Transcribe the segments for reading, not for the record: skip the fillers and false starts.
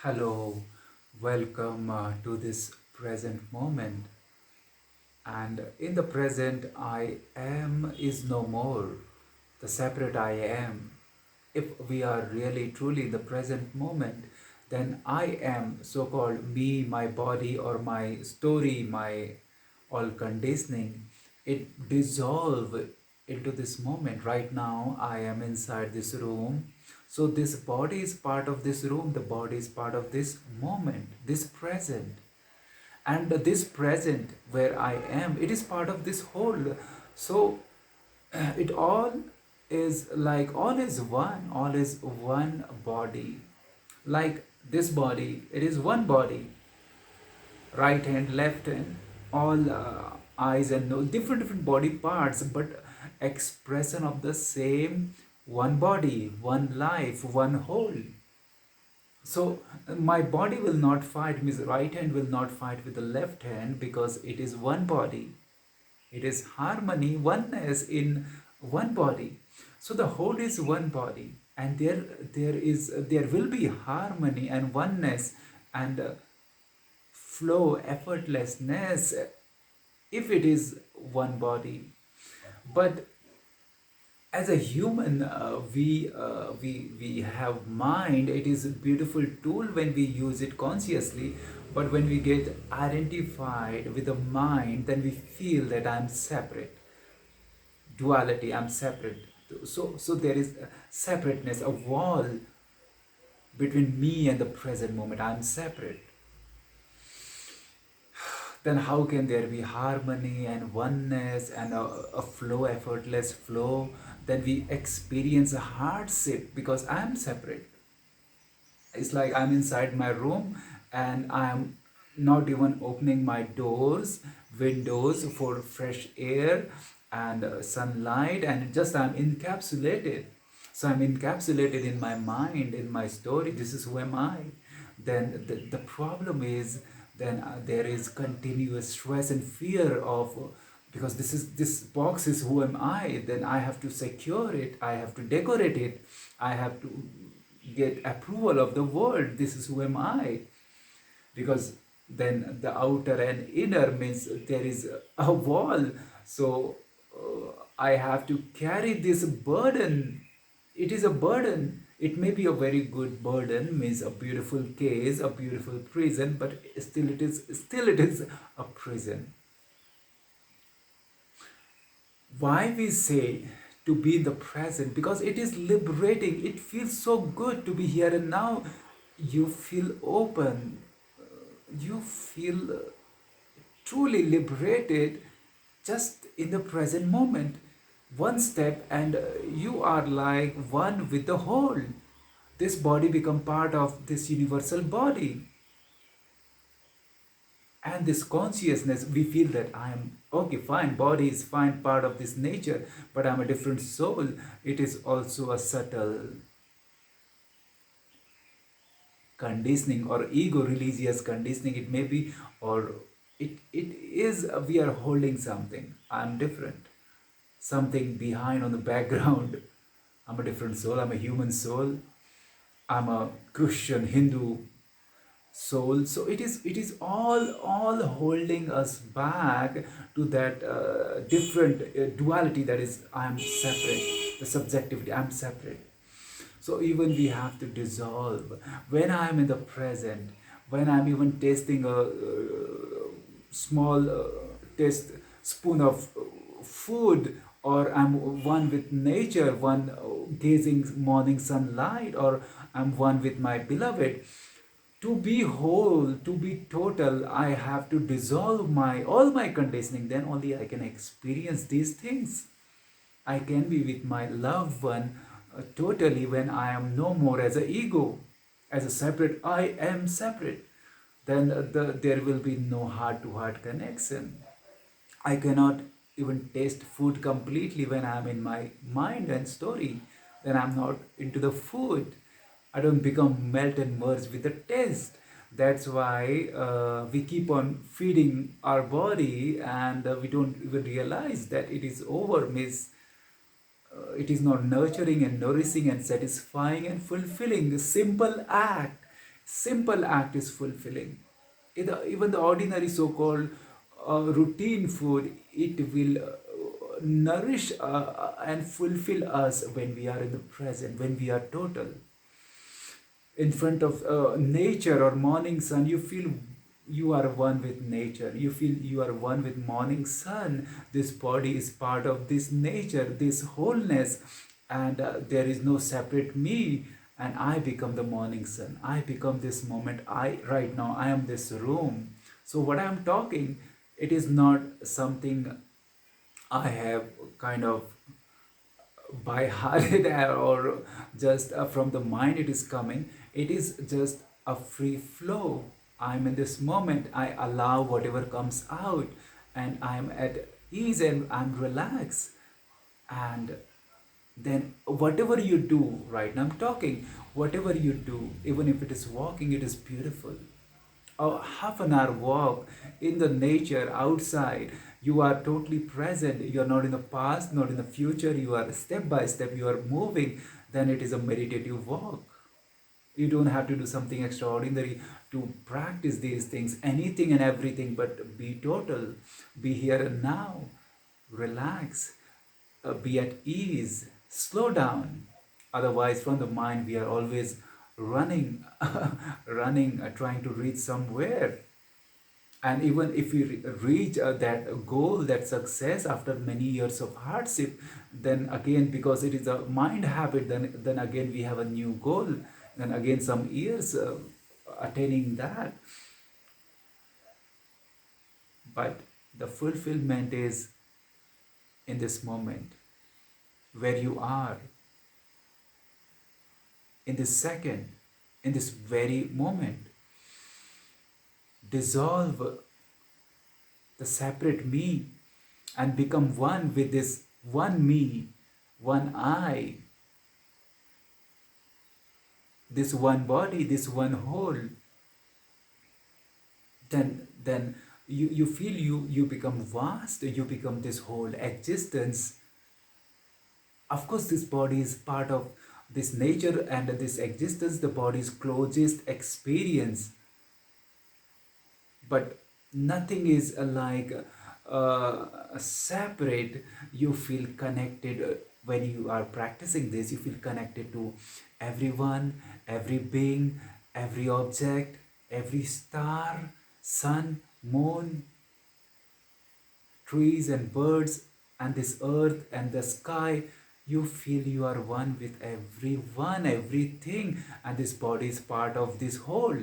Hello, welcome to this present moment. And in the present, I am is no more the separate I am. If we are really truly in the present moment, then I am so called me, my body, or my story, my all conditioning. It dissolve into this moment. Right now, I am inside this room. So, this body is part of this room, the body is part of this moment, this present, and this present where I am, it is part of this whole. So it all is like all is one body. Like this body, it is one body, right hand, left hand, all eyes and nose, different body parts, but expression of the same one body, one life, one whole. So my body will not fight, means right hand will not fight with the left hand because it is one body. It is harmony, oneness in one body. So the whole is one body, and there will be harmony and oneness and flow, effortlessness if it is one body. But as a human, we have mind. It is a beautiful tool when we use it consciously, but when we get identified with the mind, then we feel that I'm separate. Duality, I'm separate. So there is a separateness, a wall between me and the present moment. I'm separate. Then how can there be harmony and oneness and a flow, effortless flow? Then we experience a hardship because I'm separate. It's like I'm inside my room and I'm not even opening my doors, windows for fresh air and sunlight, and just I'm encapsulated. So I'm encapsulated in my mind, in my story. This is who am I. Then the problem is, then there is continuous stress and fear of, because this box is who am I. Then I have to secure it, I have to decorate it, I have to get approval of the world. This is who am I. Because then the outer and inner means there is a wall. So I have to carry this burden. It is a burden. It may be a very good burden, means a beautiful case, a beautiful prison, but still it is a prison. Why we say to be in the present? Because it is liberating. It feels so good to be here and now. You feel open. You feel truly liberated just in the present moment. One step and you are like one with the whole. This body become part of this universal body. And this consciousness, we feel that I am okay, fine, body is fine, part of this nature, but I'm a different soul. It is also a subtle conditioning or ego religious conditioning, it may be, or it is we are holding something. I'm different, something behind on the background. I'm a different soul, I'm a human soul, I'm a Christian, Hindu soul. So it is all holding us back to that different duality, that is I'm separate, the subjectivity, I'm separate. So even we have to dissolve. When I'm in the present, when I'm even tasting a small taste spoon of food, or I'm one with nature, one gazing morning sunlight, or I'm one with my beloved. To be whole, to be total, I have to dissolve my all my conditioning. Then only I can experience these things. I can be with my loved one totally when I am no more as a ego, as a separate. I am separate. Then there will be no heart-to-heart connection. I cannot even taste food completely when I'm in my mind and story. Then I'm not into the food. I don't become melt and merge with the taste. That's why we keep on feeding our body, and we don't even realize that it is over. Means it is not nurturing and nourishing and satisfying and fulfilling. A simple act, Simple act is fulfilling. Even the ordinary so-called routine food, it will nourish and fulfill us when we are in the present, when we are total in front of nature or morning sun. You feel you are one with nature, you feel you are one with morning sun. This body is part of this nature, this wholeness, and there is no separate me. And I become the morning sun, I become this moment. I right now I am this room. So what I am talking, it is not something I have kind of by hearted or just from the mind it is coming. It is just a free flow. I'm in this moment, I allow whatever comes out, and I'm at ease and I'm relaxed. And then whatever you do, right now I'm talking, whatever you do, even if it is walking, it is beautiful. A half an hour walk in the nature outside, you are totally present. You are not in the past, not in the future. You are step by step, you are moving. Then it is a meditative walk. You don't have to do something extraordinary to practice these things, anything and everything, but be total, be here and now, relax, be at ease, slow down. Otherwise, from the mind, we are always running, running, trying to reach somewhere. And even if we reach that goal, that success after many years of hardship, then again, because it is a mind habit, then again we have a new goal. Then again, some years attaining that. But the fulfillment is in this moment, where you are, in this second, in this very moment. Dissolve the separate me and become one with this one me, one I, this one body, this one whole. Then you feel you become vast, you become this whole existence. Of course, this body is part of this nature and this existence, the body's closest experience. But nothing is separate. You feel connected when you are practicing this. You feel connected to everyone, every being, every object, every star, sun, moon, trees and birds, and this earth and the sky. You feel you are one with everyone, everything, and this body is part of this whole.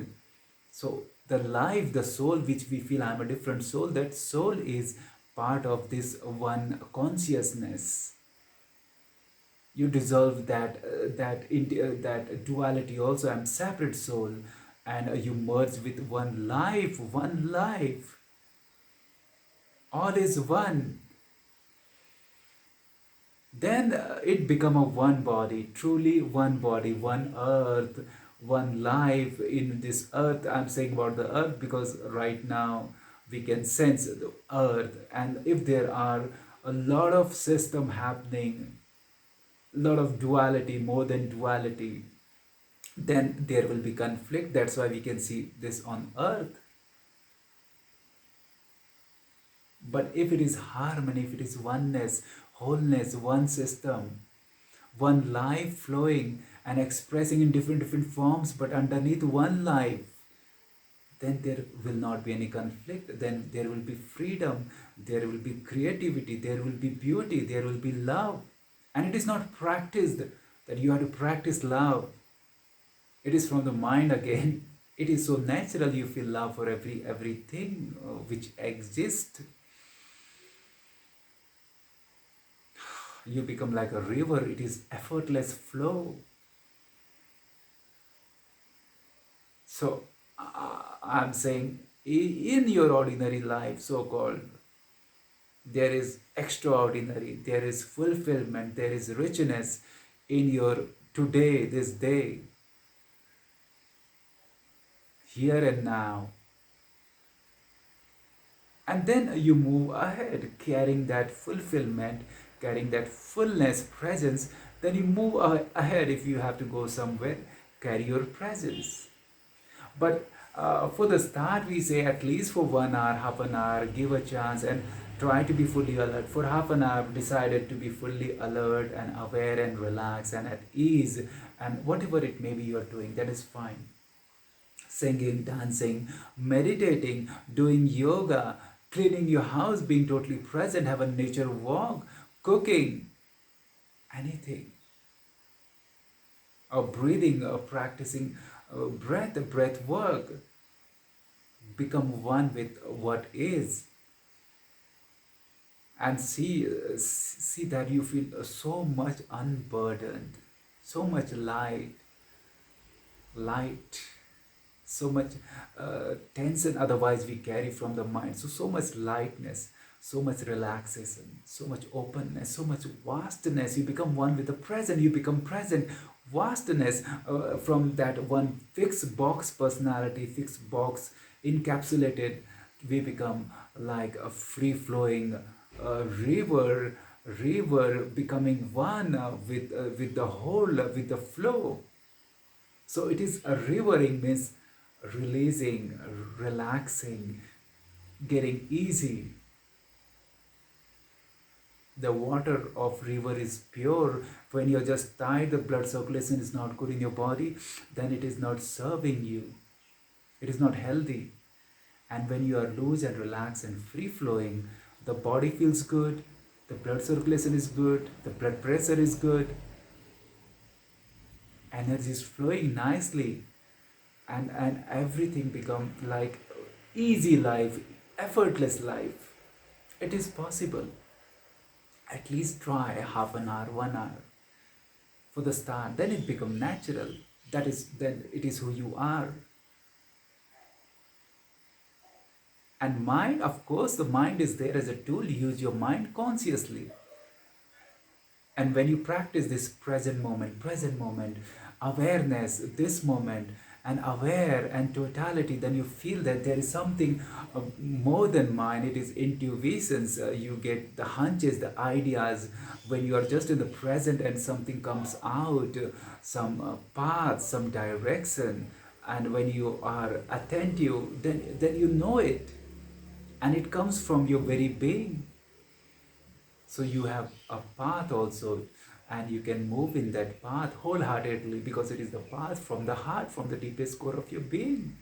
So the life, the soul, which we feel I'm a different soul, that soul is part of this one consciousness. You dissolve that duality also. I'm separate soul, and you merge with one life, one life. All is one. Then it become a one body, truly one body, one earth, one life in this earth. I'm saying about the earth because right now we can sense the earth, and if there are a lot of system happening, a lot of duality, more than duality, then there will be conflict. That's why we can see this on earth. But if it is harmony, if it is oneness, wholeness, one system, one life flowing and expressing in different forms, but underneath one life, then there will not be any conflict. Then there will be freedom, there will be creativity, there will be beauty, there will be love. And it is not practiced, that you have to practice love. It is from the mind again. It is so natural. You feel love for everything which exists. You become like a river. It is effortless flow. So I'm saying, in your ordinary life, so-called, there is extraordinary, there is fulfillment, there is richness in your today, this day, here and now. And then you move ahead, carrying that fulfillment, carrying that fullness, presence. Then you move ahead. If you have to go somewhere, carry your presence. But for the start, we say at least for 1 hour, half an hour, give a chance and try to be fully alert. For half an hour, decided to be fully alert and aware and relaxed and at ease. And whatever it may be you're doing, that is fine. Singing, dancing, meditating, doing yoga, cleaning your house, being totally present, have a nature walk, cooking, anything. Or breathing, or practicing breath work. Become one with what is, and see that you feel so much unburdened, so much light, so much tension otherwise we carry from the mind. So much lightness, so much relaxation, so much openness, so much vastness. You become one with the present. You become present. Vastness from that one fixed box personality, fixed box encapsulated. We become like a free flowing river becoming one with the whole, with the flow. So it is a rivering means releasing, relaxing, getting easy. The water of river is pure. When you're just tired, the blood circulation is not good in your body, then it is not serving you. It is not healthy. And when you are loose and relaxed and free flowing, the body feels good, the blood circulation is good, the blood pressure is good, energy is flowing nicely, and everything become like easy life, effortless life. It is possible. At least try half an hour, 1 hour for the start. Then it become natural. Then it is who you are. And mind, of course, the mind is there as a tool. Use your mind consciously. And when you practice this present moment, awareness, this moment, and aware and totality, then you feel that there is something more than mind. It is intuitions. You get the hunches, the ideas. When you are just in the present and something comes out, some path, some direction, and when you are attentive, then you know it. And it comes from your very being. So you have a path also, and you can move in that path wholeheartedly because it is the path from the heart, from the deepest core of your being.